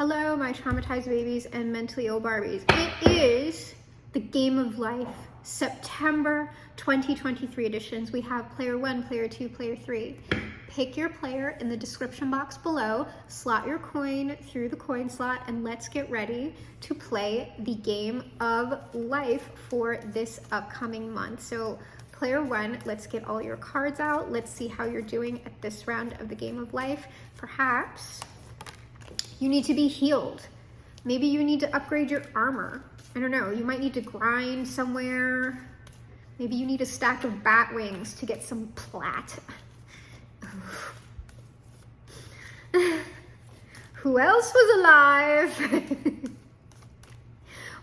Hello, my traumatized babies and mentally ill Barbies. It is the Game of Life September 2023 editions. We have player 1, player 2, player 3. Pick your player in the description box below, slot your coin through the coin slot, and let's get ready to play the Game of Life for this upcoming month. So player 1, let's get all your cards out. Let's see how you're doing at this round of the Game of Life. Perhaps you need to be healed. Maybe you need to upgrade your armor. I don't know, you might need to grind somewhere. Maybe you need a stack of bat wings to get some plat. Who else was alive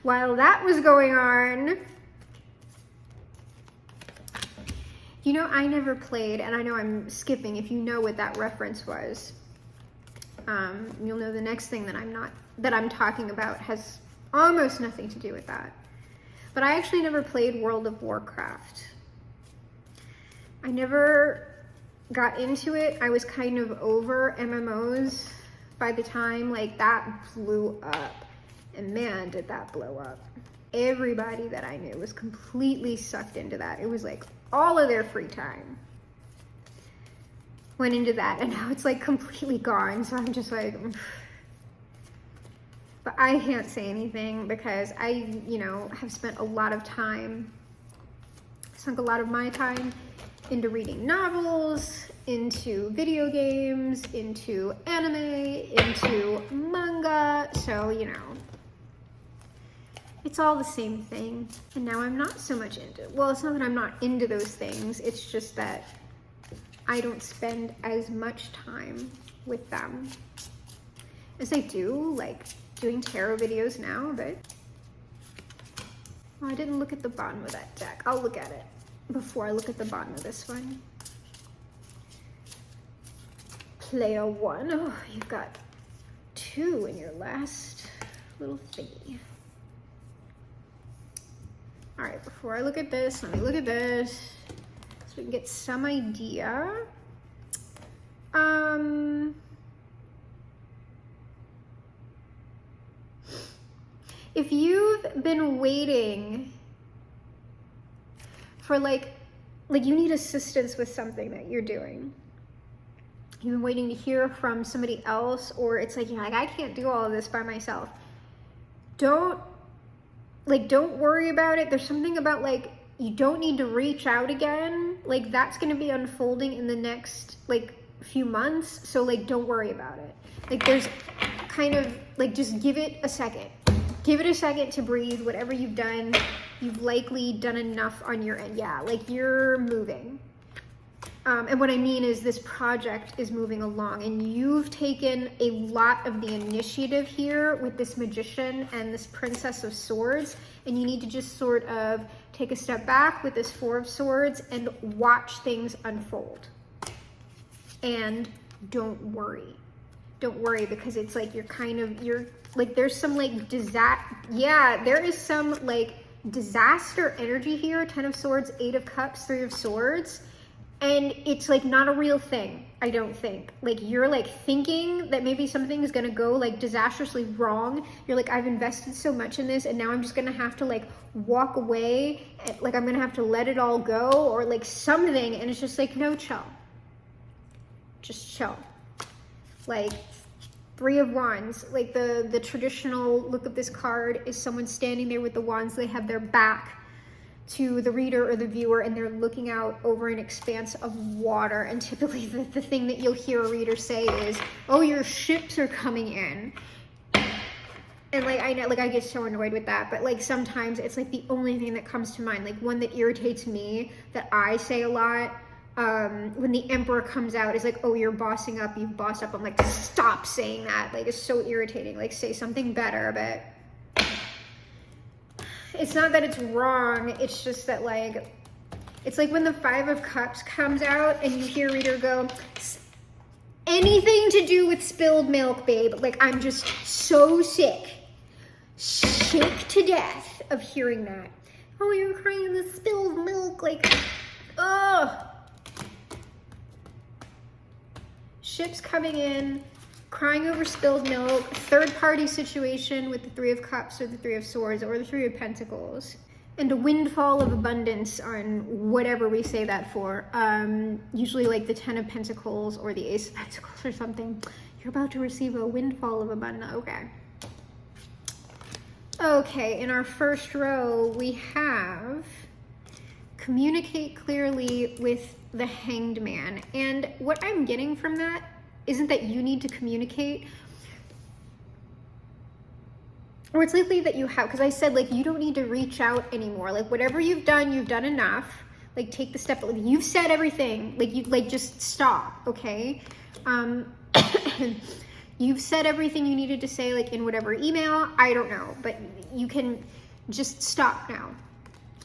while that was going on? You know, I never played, and I know I'm skipping. If you know what that reference was, you'll know the next thing that I'm talking about has almost nothing to do with that. But I actually never played World of Warcraft. I never got into it. I was kind of over MMOs by the time like that blew up. And man, did that blow up. Everybody that I knew was completely sucked into that. It was like all of their free time went into that, and now it's like completely gone. So I'm just like, but I can't say anything because I, have spent a lot of time, sunk a lot of my time into reading novels, into video games, into anime, into manga. So, it's all the same thing. And now I'm not so much into it. Well, it's not that I'm not into those things. It's just that I don't spend as much time with them as I do, like doing tarot videos now, but I didn't look at the bottom of that deck. I'll look at it before I look at the bottom of this one. Player 1. Oh, you've got 2 in your last little thingy. All right, before I look at this, let me look at this so we can get some idea. If you've been waiting for like you need assistance with something that you're doing, you've been waiting to hear from somebody else, or it's like, I can't do all of this by myself. Don't worry about it. There's something about you don't need to reach out again. That's going to be unfolding in the next few months. So don't worry about it. There's kind of just give it a second. Give it a second to breathe. Whatever you've done, you've likely done enough on your end. Yeah, you're moving. And what I mean is this project is moving along, and you've taken a lot of the initiative here with this Magician and this Princess of Swords, and you need to just sort of take a step back with this 4 of Swords and watch things unfold. And don't worry. Don't worry, because it's there's some there is some disaster energy here. 10 of Swords, 8 of Cups, 3 of Swords. And it's not a real thing, I don't think. You're thinking that maybe something is gonna go disastrously wrong. You're I've invested so much in this, and now I'm just gonna have to walk away, and, I'm gonna have to let it all go, or something. And it's just no, chill. Just chill. 3 of Wands, the traditional look of this card is someone standing there with the wands. They have their back to the reader or the viewer, and they're looking out over an expanse of water. And typically the thing that you'll hear a reader say is, oh, your ships are coming in. And I know, I get so annoyed with that, but sometimes it's the only thing that comes to mind. One that irritates me that I say a lot, when the Emperor comes out, is oh, you're bossing up, you've bossed up. I'm stop saying that. It's so irritating. Say something better. But it's not that it's wrong, it's just that it's when the 5 of Cups comes out and you hear a reader go, anything to do with spilled milk, babe. I'm just so sick to death of hearing that. Oh, you're crying the spilled milk, ugh. Ships coming in, crying over spilled milk, third-party situation with the Three of Cups or the Three of Swords or the Three of Pentacles, and a windfall of abundance on whatever we say that for. Usually like the Ten of Pentacles or the Ace of Pentacles or something. You're about to receive a windfall of abundance. Okay. Okay, in our first row, we have communicate clearly with the Hanged Man. And what I'm getting from that isn't that you need to communicate, or it's likely that you have, because I said like you don't need to reach out anymore. Like whatever you've done enough. Like take the step. Like, you've said everything. Like you just stop. Okay. You've said everything you needed to say, like in whatever email. I don't know, but you can just stop now.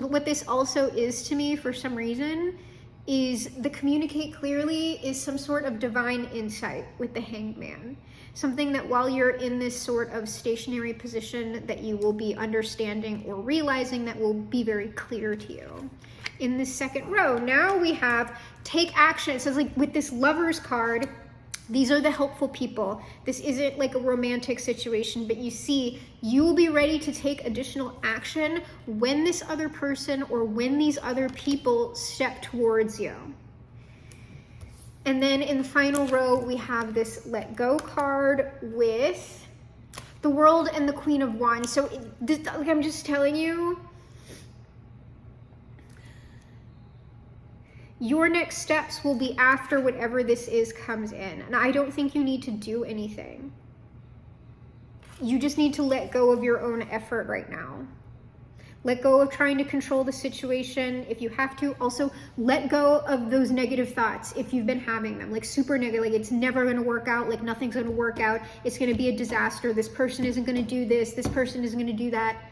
But what this also is to me, for some reason, is the communicate clearly is some sort of divine insight with the Hanged Man. Something that while you're in this sort of stationary position that you will be understanding or realizing that will be very clear to you. In this second row, now we have take action. It says like with this Lovers card, these are the helpful people. This isn't like a romantic situation, but you see, you will be ready to take additional action when this other person or when these other people step towards you. And then in the final row, we have this let go card with the World and the Queen of Wands. So like I'm just telling you, your next steps will be after whatever this is comes in. And I don't think you need to do anything. You just need to let go of your own effort right now. Let go of trying to control the situation if you have to. Also, let go of those negative thoughts if you've been having them. Like super negative, like it's never going to work out, like nothing's going to work out. It's going to be a disaster. This person isn't going to do this. This person isn't going to do that.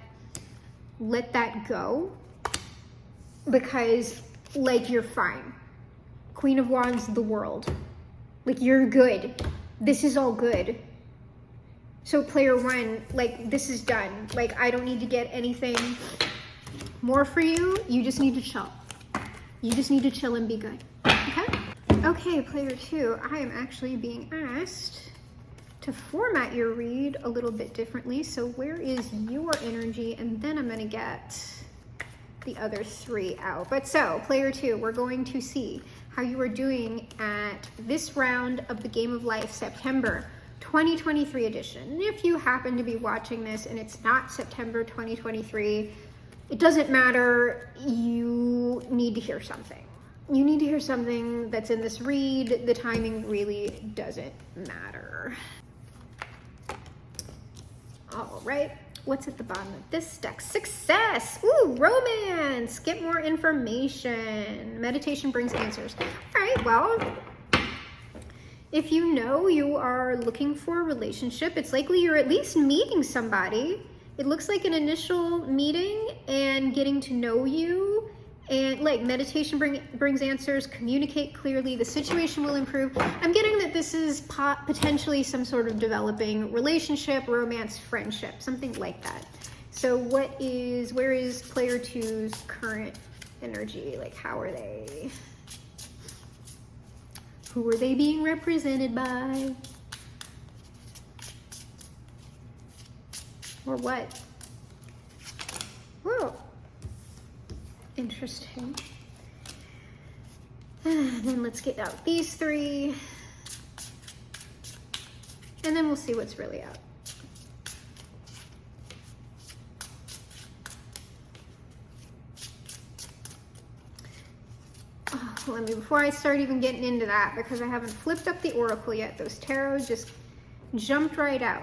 Let that go. Because like you're fine. Queen of Wands, the World. Like you're good. This is all good. So player one, like this is done. Like I don't need to get anything more for you. You just need to chill. You just need to chill and be good. Okay? Okay, player two, I am actually being asked to format your read a little bit differently. So where is your energy? And then I'm gonna get the other three out. But so, player two, we're going to see how you are doing at this round of the Game of Life, September 2023 edition. If you happen to be watching this and it's not September 2023, it doesn't matter. You need to hear something. You need to hear something that's in this read. The timing really doesn't matter. All right. What's at the bottom of this deck? Success! Ooh, romance! Get more information. Meditation brings answers. All right, well, if you know you are looking for a relationship, it's likely you're at least meeting somebody. It looks like an initial meeting and getting to know you. And like meditation brings answers, communicate clearly, the situation will improve. I'm getting that this is potentially some sort of developing relationship, romance, friendship, something like that. So where is player two's current energy? Like how are they? Who are they being represented by? Or what? Whoa. Interesting. Then let's get out these three. And then we'll see what's really out. Before I start even getting into that, because I haven't flipped up the oracle yet, those tarot just jumped right out.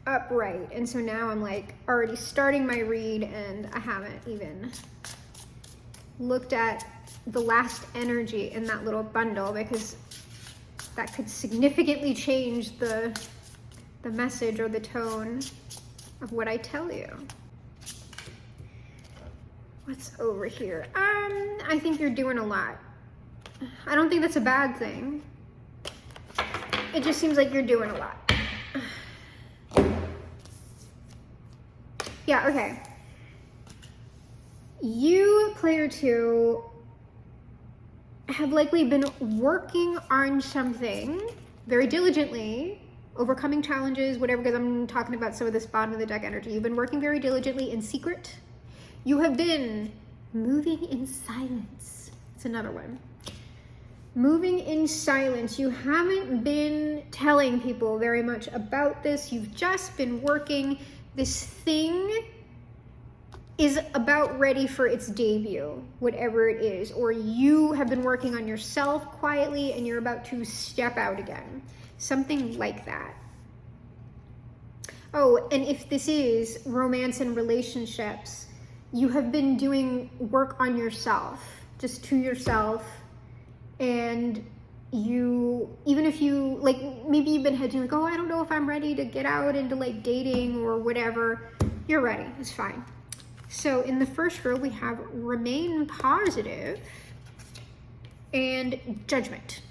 Upright. And so now I'm like already starting my read and I haven't even looked at the last energy in that little bundle because that could significantly change the message or the tone of what I tell you. What's over here? I think you're doing a lot. I don't think that's a bad thing. It just seems like you're doing a lot. Yeah, okay. You, player two, have likely been working on something very diligently, overcoming challenges, whatever, because I'm talking about some of this bottom of the deck energy. You've been working very diligently in secret. You have been moving in silence. It's another one. Moving in silence. You haven't been telling people very much about this. You've just been working. This thing is about ready for its debut, whatever it is. Or you have been working on yourself quietly and you're about to step out again. Something like that. Oh, and if this is romance and relationships, you have been doing work on yourself, just to yourself. And you, even if you, like, maybe you've been hedging, like, oh, I don't know if I'm ready to get out into like dating or whatever. You're ready. It's fine. So in the first row, we have remain positive and judgment.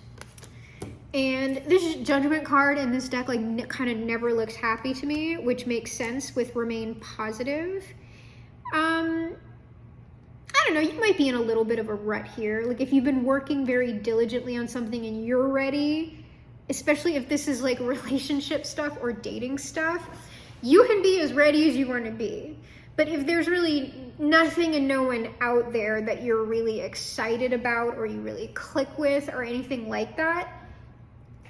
And this judgment card in this deck, like, kind of never looks happy to me, which makes sense with remain positive. I don't know, you might be in a little bit of a rut here. Like, if you've been working very diligently on something and you're ready, especially if this is like relationship stuff or dating stuff, you can be as ready as you want to be. But if there's really nothing and no one out there that you're really excited about or you really click with or anything like that,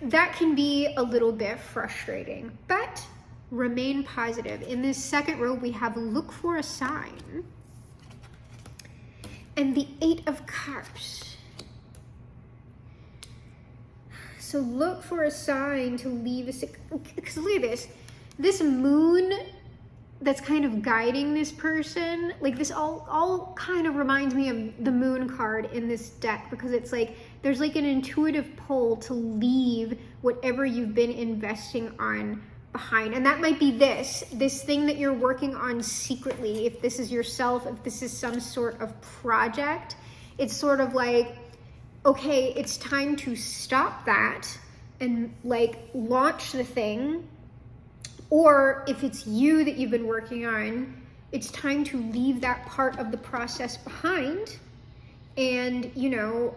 that can be a little bit frustrating. But remain positive. In this second row, we have look for a sign. And the 8 of Cups. So look for a sign to leave a, because look at this. This moon that's kind of guiding this person, like this all kind of reminds me of the moon card in this deck, because it's like there's like an intuitive pull to leave whatever you've been investing on behind. And that might be this thing that you're working on secretly. If this is yourself, if this is some sort of project, it's sort of like, okay, it's time to stop that and like launch the thing. Or if it's you that you've been working on, it's time to leave that part of the process behind and, you know,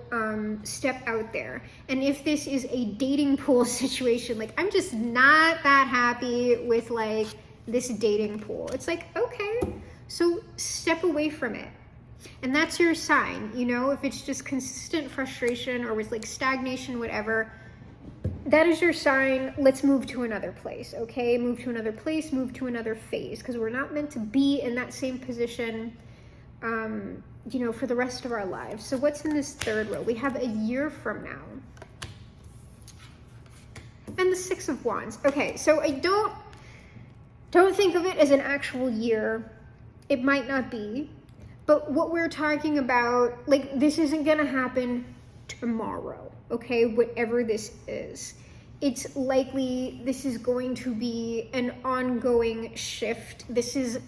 step out there. And if this is a dating pool situation, like, I'm just not that happy with like this dating pool. It's like, okay, so step away from it. And that's your sign, you know, if it's just consistent frustration or with like stagnation, whatever, that is your sign. Let's move to another place, okay? Move to another place, move to another phase, because we're not meant to be in that same position, you know, for the rest of our lives. So what's in this third row? We have a year from now. And the 6 of Wands. Okay, so I don't think of it as an actual year. It might not be. But what we're talking about, like, this isn't going to happen tomorrow, okay? Whatever this is. It's likely this is going to be an ongoing shift. This is,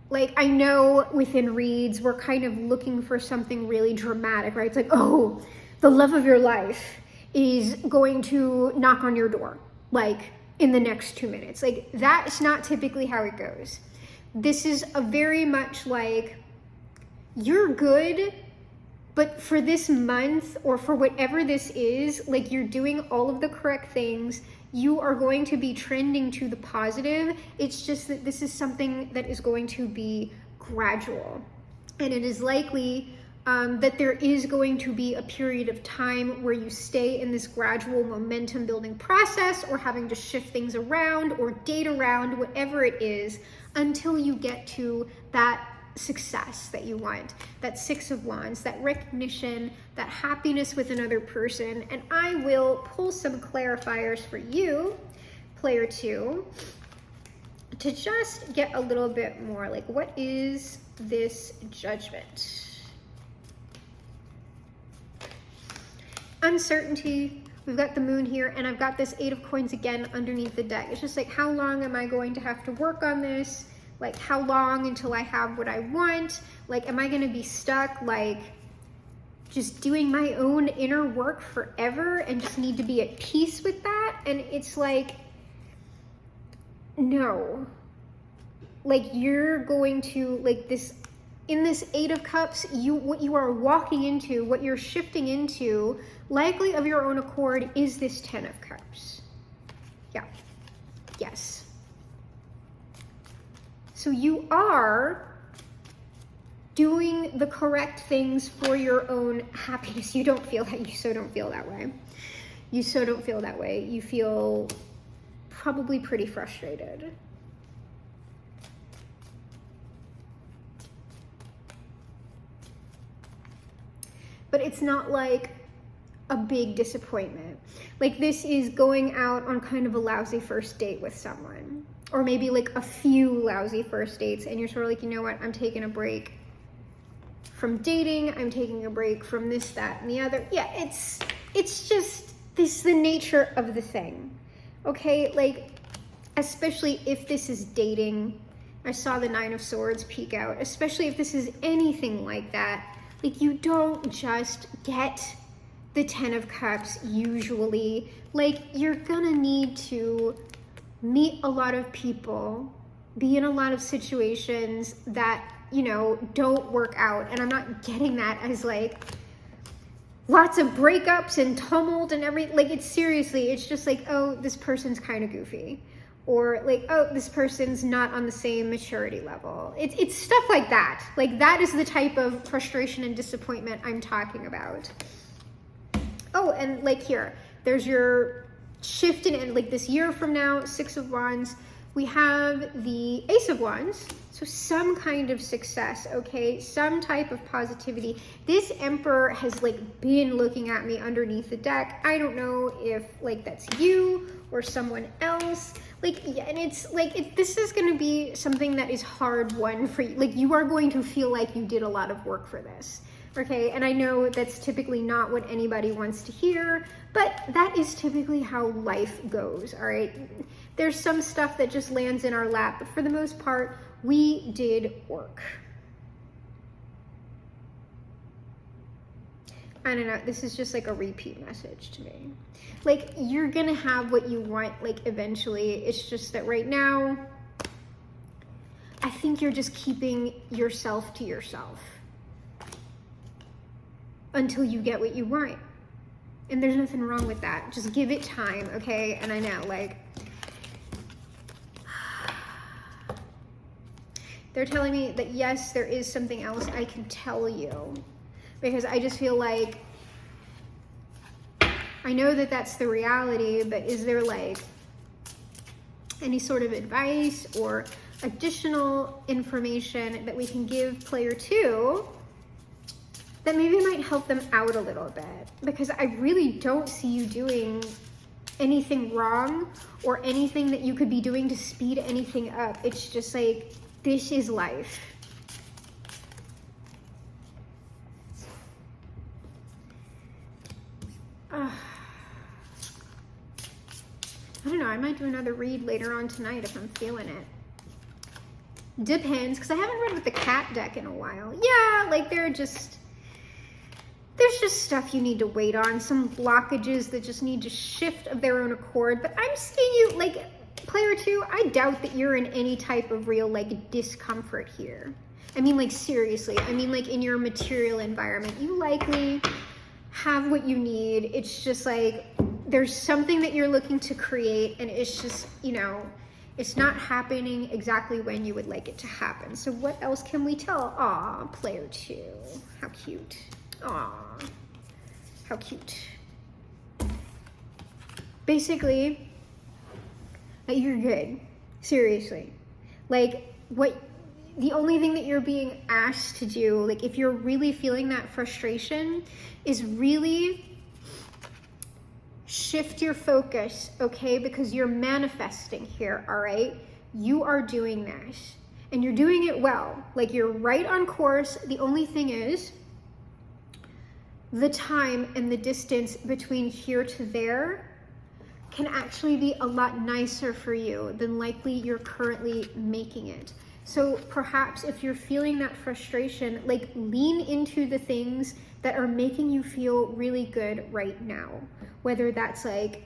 like, I know within reads, we're kind of looking for something really dramatic, right? It's like, oh, the love of your life is going to knock on your door, like, in the next 2 minutes. Like, that's not typically how it goes. This is a very much like, you're good, but for this month or for whatever this is, like, you're doing all of the correct things. You are going to be trending to the positive. It's just that this is something that is going to be gradual. And it is likely that there is going to be a period of time where you stay in this gradual momentum building process, or having to shift things around or date around, whatever it is, until you get to that success that you want, that 6 of Wands, that recognition, that happiness with another person. And I will pull some clarifiers for you, player 2, to just get a little bit more like, what is this judgment? Uncertainty. We've got the moon here, and I've got this 8 of Coins again underneath the deck. It's just like, how long am I going to have to work on this? Like, how long until I have what I want? Like, am I going to be stuck, like, just doing my own inner work forever and just need to be at peace with that? And it's like, no. Like, you're going to, like, this in this Eight of Cups, what you are walking into, what you're shifting into, likely of your own accord, is this Ten of Cups. Yeah. Yes. So you are doing the correct things for your own happiness. You don't feel that. You so don't feel that way. You so don't feel that way. You feel probably pretty frustrated. But it's not like a big disappointment. Like this is going out on kind of a lousy first date with someone. Or maybe like a few lousy first dates and you're sort of like, you know what, I'm taking a break from dating. I'm taking a break from this, that, and the other. Yeah, it's just, this is the nature of the thing. Okay, like, especially if this is dating. I saw the Nine of Swords peek out. Especially if this is anything like that. Like, you don't just get the Ten of Cups usually. Like, you're gonna need to meet a lot of people, be in a lot of situations that, you know, don't work out. And I'm not getting that as like lots of breakups and tumult and everything. Like, it's seriously, it's just like, oh, this person's kind of goofy. Or like, oh, this person's not on the same maturity level. It's stuff like that. Like, that is the type of frustration and disappointment I'm talking about. Oh, and like here, there's your shift in, like this year from now, Six of Wands, we have the Ace of Wands. So some kind of success, okay? Some type of positivity. This Emperor has like been looking at me underneath the deck. I don't know if like that's you or someone else. Like, yeah, and it's like, this is going to be something that is hard won for you. Like, you are going to feel like you did a lot of work for this. Okay, and I know that's typically not what anybody wants to hear, but that is typically how life goes, all right? There's some stuff that just lands in our lap, but for the most part, we did work. I don't know, this is just like a repeat message to me. Like, you're gonna have what you want, like, eventually. It's just that right now, I think you're just keeping yourself to yourself until you get what you want. And there's nothing wrong with that. Just give it time, okay? And I know, like, they're telling me that yes, there is something else I can tell you, because I just feel like, I know that that's the reality, but is there like any sort of advice or additional information that we can give player two that maybe might help them out a little bit? Because I really don't see you doing anything wrong or anything that you could be doing to speed anything up. It's just like, this is life. I don't know, I might do another read later on tonight if I'm feeling it. Depends, because I haven't read with the cat deck in a while. Yeah, like there's just stuff you need to wait on, some blockages that just need to shift of their own accord. But I'm seeing you, like, player two, I doubt that you're in any type of real, like, discomfort here. I mean, like, seriously, I mean, like, in your material environment, you likely have what you need. It's just like, there's something that you're looking to create, and it's just, you know, it's not happening exactly when you would like it to happen. So what else can we tell? Aw, player two, how cute. Aw, how cute. Basically, you're good, seriously. Like, the only thing that you're being asked to do, like, if you're really feeling that frustration, is really shift your focus, okay? Because you're manifesting here, all right? You are doing this, and you're doing it well. Like, you're right on course. The only thing is, the time and the distance between here to there can actually be a lot nicer for you than likely you're currently making it. So perhaps if you're feeling that frustration, like, lean into the things that are making you feel really good right now. Whether that's like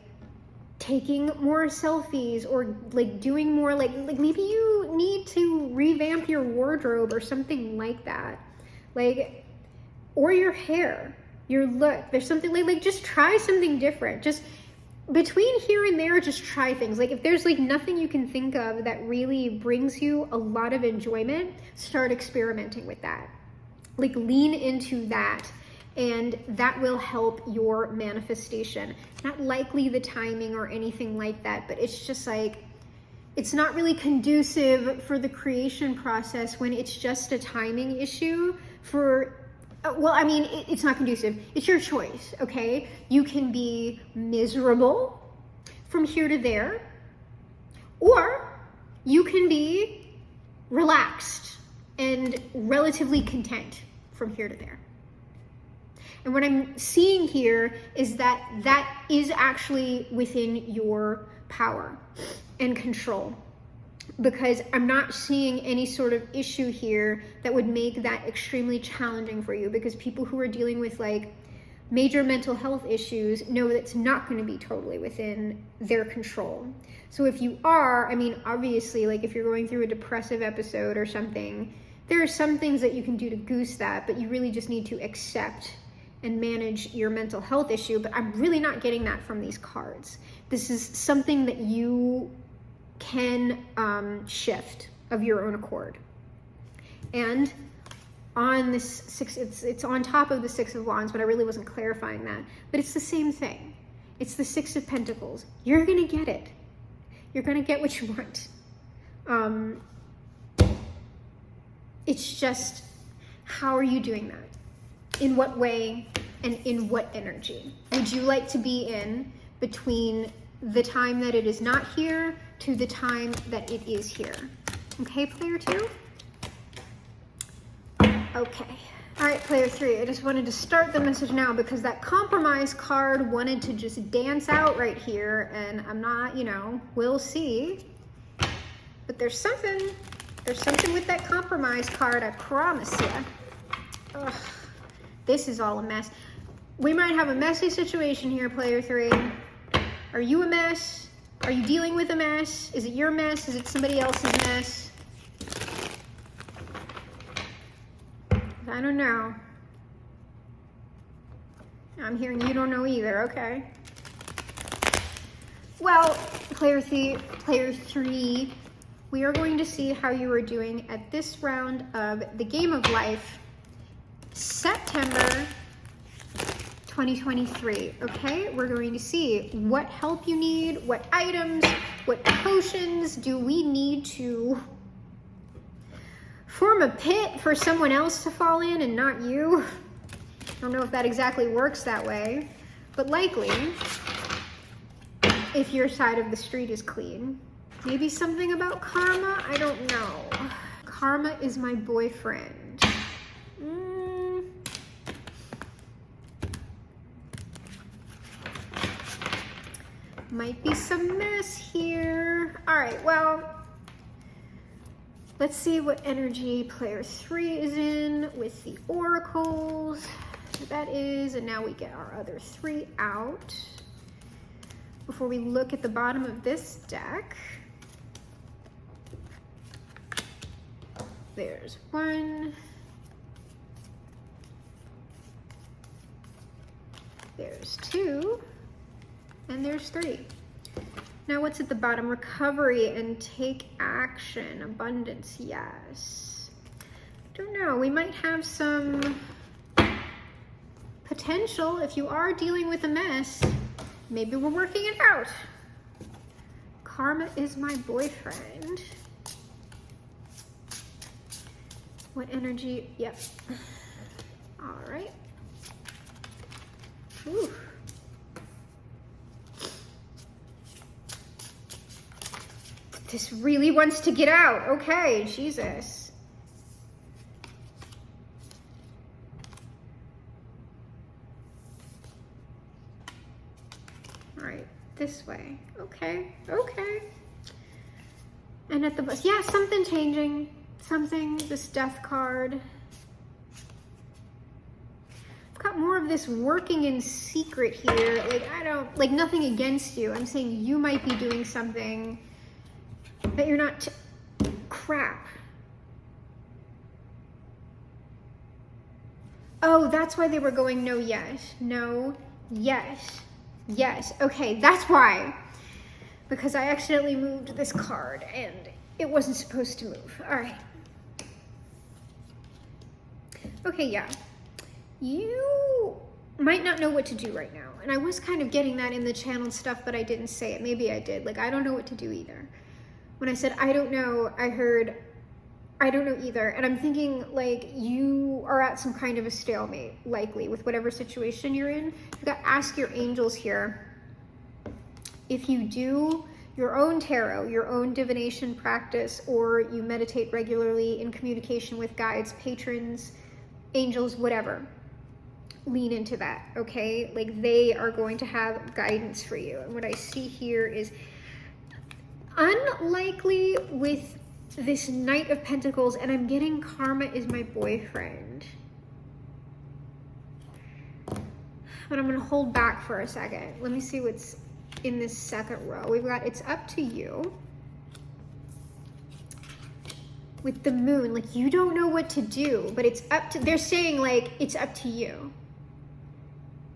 taking more selfies or like doing more, like maybe you don't need to revamp your wardrobe or something like that. Like, or your hair, your look. There's something like just try something different. Just between here and there, just try things. Like if there's like nothing you can think of that really brings you a lot of enjoyment, start experimenting with that. Like lean into that, and that will help your manifestation. Not likely the timing or anything like that, but it's just like, it's not really conducive for the creation process when it's just a timing issue for, well, I mean, it's not conducive. It's your choice, okay? You can be miserable from here to there, or you can be relaxed and relatively content from here to there. And what I'm seeing here is that that is actually within your power and control, because I'm not seeing any sort of issue here that would make that extremely challenging for you, because people who are dealing with like major mental health issues know that's not going to be totally within their control. So if you are, I mean, obviously, like if you're going through a depressive episode or something, there are some things that you can do to goose that, but you really just need to accept and manage your mental health issue. But I'm really not getting that from these cards. This is something that you can shift of your own accord. And on this six, it's on top of the Six of Wands, but I really wasn't clarifying that. But it's the same thing. It's the Six of Pentacles. You're gonna get it. You're gonna get what you want. It's just, how are you doing that? In what way and in what energy would you like to be in between the time that it is not here to the time that it is here? Okay, player 2? Okay. All right, player 3, I just wanted to start the message now because that compromise card wanted to just dance out right here, and I'm not, we'll see. But there's something with that compromise card, I promise you. Ugh, this is all a mess. We might have a messy situation here, player 3. Are you a mess? Are you dealing with a mess? Is it your mess? Is it somebody else's mess? I don't know. I'm hearing you don't know either. Okay. Well, player 3, we are going to see how you are doing at this round of the Game of Life, September 2023. Okay, we're going to see what help you need, what items, what potions do we need to form a pit for someone else to fall in and not you. I don't know if that exactly works that way, but likely if your side of the street is clean. Maybe something about karma? I don't know. Karma is my boyfriend. Might be some mess here. All right, well, let's see what energy player 3 is in with the oracles. That is, and now we get our other 3 out before we look at the bottom of this deck. There's 1. There's 2. And there's 3. Now what's at the bottom? Recovery and take action. Abundance, yes. Don't know. We might have some potential if you are dealing with a mess. Maybe we're working it out. Karma is my boyfriend. What energy? Yep. All right. Ooh. This really wants to get out. Okay, Jesus. All right, this way. Okay. And at the bus, yeah, something changing. Something, this death card. I've got more of this working in secret here. Like nothing against you. I'm saying you might be doing something that you're not crap. Oh, that's why they were going no, yes, no, yes, yes. Okay, that's why. Because I accidentally moved this card and it wasn't supposed to move. All right. Okay, yeah. You might not know what to do right now. And I was kind of getting that in the channeled stuff, but I didn't say it. Maybe I did. Like, I don't know what to do either. When I said, I don't know, I heard, I don't know either. And I'm thinking, like, you are at some kind of a stalemate, likely, with whatever situation you're in. You got to ask your angels here. If you do your own tarot, your own divination practice, or you meditate regularly in communication with guides, patrons, angels, whatever, lean into that, okay? Like, they are going to have guidance for you. And what I see here is unlikely with this Knight of Pentacles, and I'm getting karma is my boyfriend. But I'm going to hold back for a second. Let me see what's in this second row. We've got it's up to you. With the moon, like, you don't know what to do, but it's up to, they're saying, like, it's up to you.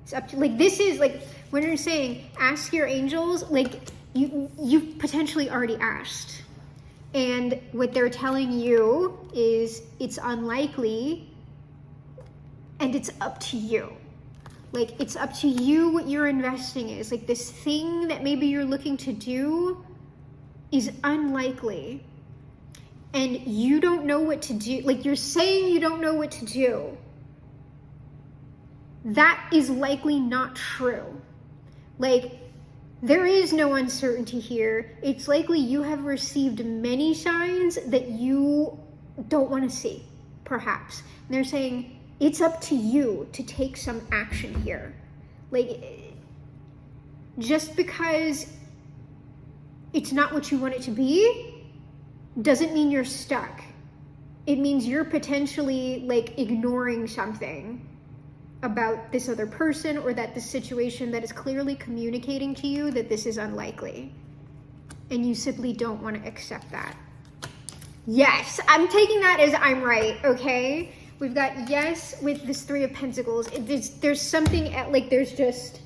It's up to, like, this is, like, when you're saying, ask your angels, like, you've potentially already asked. And what they're telling you is it's unlikely, and it's up to you. Like, it's up to you what your investing is. Like, this thing that maybe you're looking to do is unlikely. And you don't know what to do. Like, you're saying you don't know what to do. That is likely not true. Like, there is no uncertainty here. It's likely you have received many signs that you don't want to see, perhaps. And they're saying, it's up to you to take some action here. Like, just because it's not what you want it to be doesn't mean you're stuck. It means you're potentially, like, ignoring something about this other person, or that this situation that is clearly communicating to you that this is unlikely. And you simply don't want to accept that. Yes, I'm taking that as I'm right, okay? We've got yes with this Three of Pentacles. There's something at, like, there's just,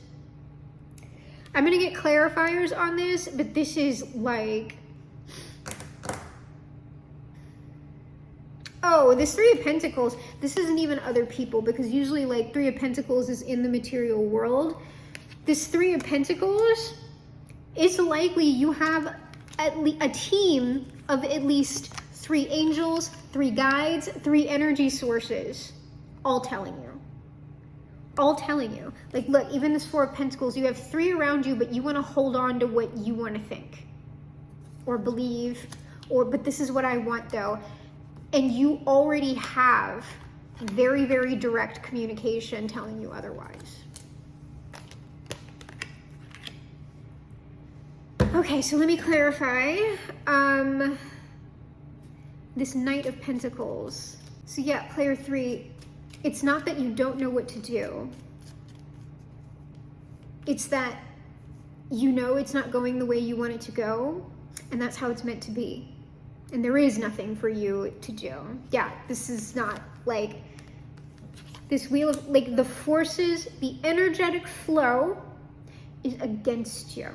I'm going to get clarifiers on this, but this is like, oh, this Three of Pentacles, this isn't even other people, because usually, like, Three of Pentacles is in the material world. This Three of Pentacles, it's likely you have a team of at least 3 angels, 3 guides, 3 energy sources, all telling you. All telling you. Like, look, even this Four of Pentacles, you have 3 around you, but you want to hold on to what you want to think or believe, but this is what I want, though. And you already have very, very direct communication telling you otherwise. Okay, so let me clarify. This Knight of Pentacles. So yeah, player 3, it's not that you don't know what to do. It's that you know it's not going the way you want it to go, and that's how it's meant to be. And there is nothing for you to do. Yeah, this is not, like, this wheel of, like, the forces, the energetic flow is against you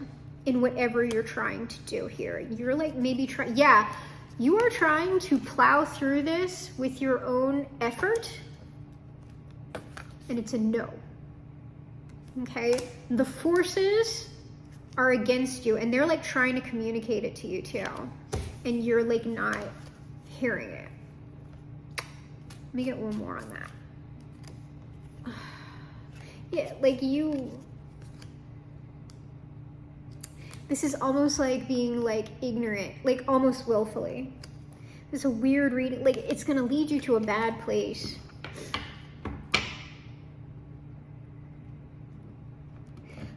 in whatever you're trying to do here. You're, like, maybe yeah, you are trying to plow through this with your own effort, and it's a no. Okay? The forces are against you, and they're, like, trying to communicate it to you too. And you're, like, not hearing it. Let me get one more on that. Yeah, like, this is almost like being, like, ignorant, like, almost willfully. It's a weird reading. Like, it's going to lead you to a bad place.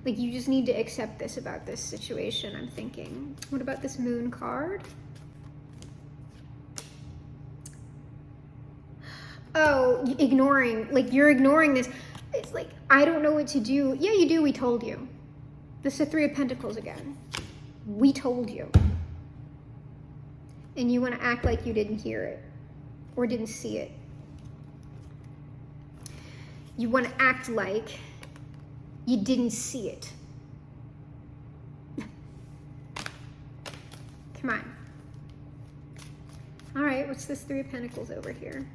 Like, you just need to accept this about this situation, I'm thinking. What about this Moon card? Oh, ignoring. Like, you're ignoring this. It's like, I don't know what to do. Yeah, you do. We told you. This is the Three of Pentacles again. We told you. and you want to act like you didn't hear it or didn't see it. You want to act like you didn't see it. Come on. All right, what's this Three of Pentacles over here?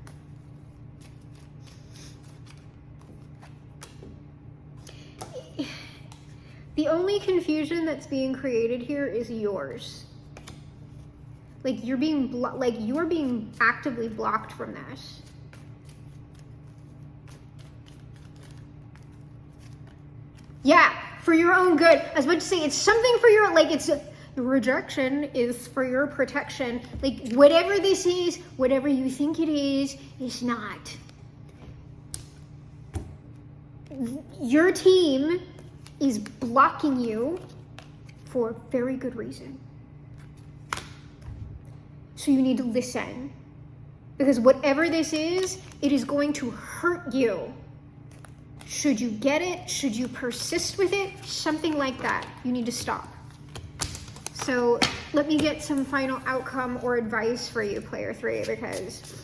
The only confusion that's being created here is yours. Like you're being actively blocked from this. Yeah, for your own good. I was about to say it's something for your, like it's rejection is for your protection. Like whatever this is, whatever you think it is not. Your team is blocking you for very good reason. So you need to listen. Because whatever this is, it is going to hurt you. Should you get it? Should you persist with it? Something like that. You need to stop. So let me get some final outcome or advice for you, player 3, because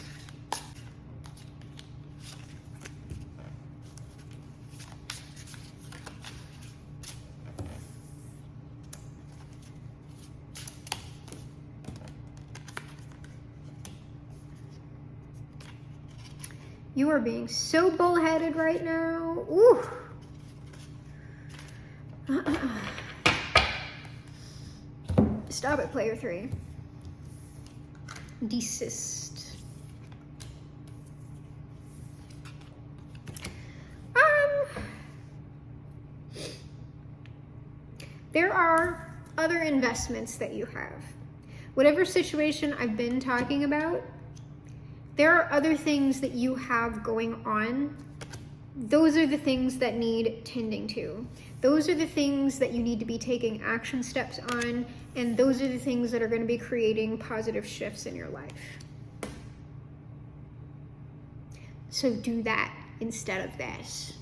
you are being so bullheaded right now. Ooh. Stop it, player 3. Desist. There are other investments that you have. Whatever situation I've been talking about, there are other things that you have going on. Those are the things that need tending to. Those are the things that you need to be taking action steps on, and those are the things that are going to be creating positive shifts in your life. So do that instead of this.